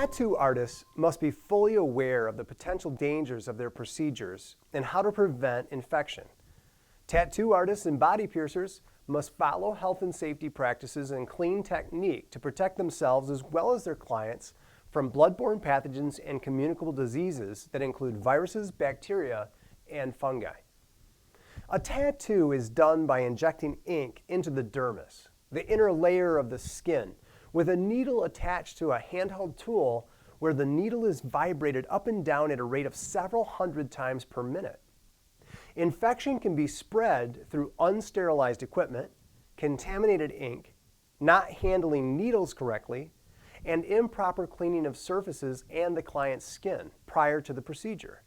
Tattoo artists must be fully aware of the potential dangers of their procedures and how to prevent infection. Tattoo artists and body piercers must follow health and safety practices and clean technique to protect themselves as well as their clients from bloodborne pathogens and communicable diseases that include viruses, bacteria, and fungi. A tattoo is done by injecting ink into the dermis, the inner layer of the skin, with a needle attached to a handheld tool where the needle is vibrated up and down at a rate of several hundred times per minute. Infection can be spread through unsterilized equipment, contaminated ink, not handling needles correctly, and improper cleaning of surfaces and the client's skin prior to the procedure.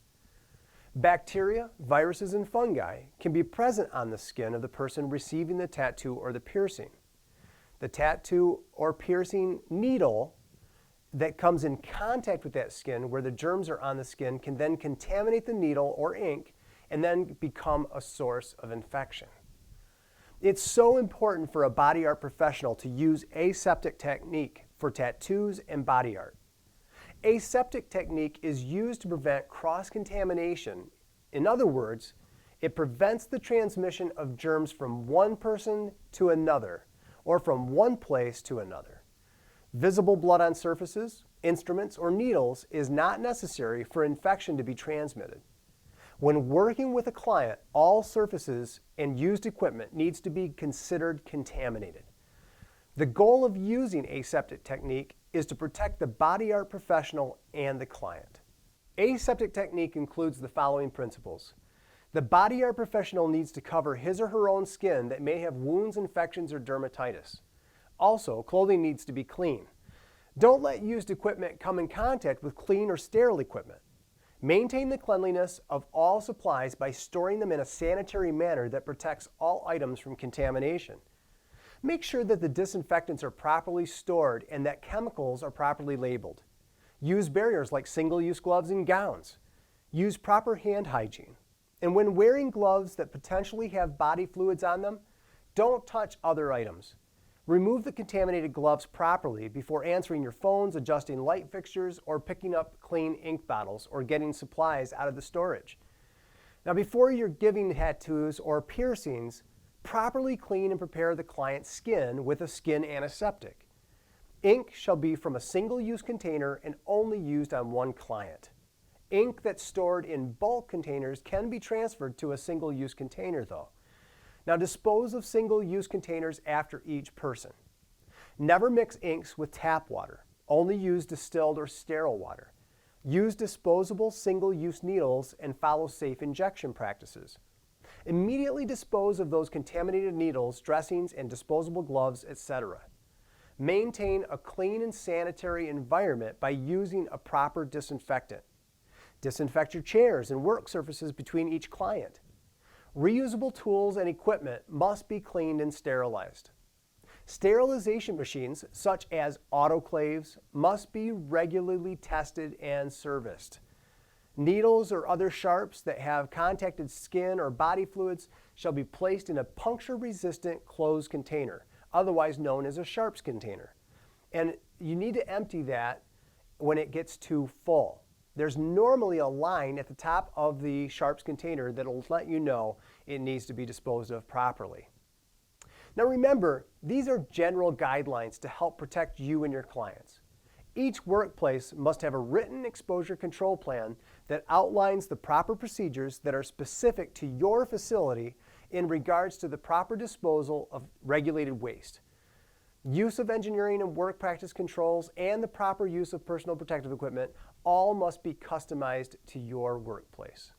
Bacteria, viruses, and fungi can be present on the skin of the person receiving the tattoo or the piercing. The tattoo or piercing needle that comes in contact with that skin where the germs are on the skin can then contaminate the needle or ink and then become a source of infection. It's so important for a body art professional to use aseptic technique for tattoos and body art. Aseptic technique is used to prevent cross-contamination. In other words, it prevents the transmission of germs from one person to another or from one place to another. Visible blood on surfaces, instruments, or needles is not necessary for infection to be transmitted. When working with a client, all surfaces and used equipment needs to be considered contaminated. The goal of using aseptic technique is to protect the body art professional and the client. Aseptic technique includes the following principles. The body art professional needs to cover his or her own skin that may have wounds, infections, or dermatitis. Also, clothing needs to be clean. Don't let used equipment come in contact with clean or sterile equipment. Maintain the cleanliness of all supplies by storing them in a sanitary manner that protects all items from contamination. Make sure that the disinfectants are properly stored and that chemicals are properly labeled. Use barriers like single-use gloves and gowns. Use proper hand hygiene. And when wearing gloves that potentially have body fluids on them, don't touch other items. Remove the contaminated gloves properly before answering your phones, adjusting light fixtures, or picking up clean ink bottles or getting supplies out of the storage. Now, before you're giving tattoos or piercings, properly clean and prepare the client's skin with a skin antiseptic. Ink shall be from a single-use container and only used on one client. Ink that's stored in bulk containers can be transferred to a single-use container though. Now dispose of single-use containers after each person. Never mix inks with tap water. Only use distilled or sterile water. Use disposable single-use needles and follow safe injection practices. Immediately dispose of those contaminated needles, dressings, and disposable gloves, etc. Maintain a clean and sanitary environment by using a proper disinfectant. Disinfect your chairs and work surfaces between each client. Reusable tools and equipment must be cleaned and sterilized. Sterilization machines, such as autoclaves, must be regularly tested and serviced. Needles or other sharps that have contacted skin or body fluids shall be placed in a puncture-resistant closed container, otherwise known as a sharps container. And you need to empty that when it gets too full. There's normally a line at the top of the sharps container that'll let you know it needs to be disposed of properly. Now remember, these are general guidelines to help protect you and your clients. Each workplace must have a written exposure control plan that outlines the proper procedures that are specific to your facility in regards to the proper disposal of regulated waste. Use of engineering and work practice controls and the proper use of personal protective equipment all must be customized to your workplace.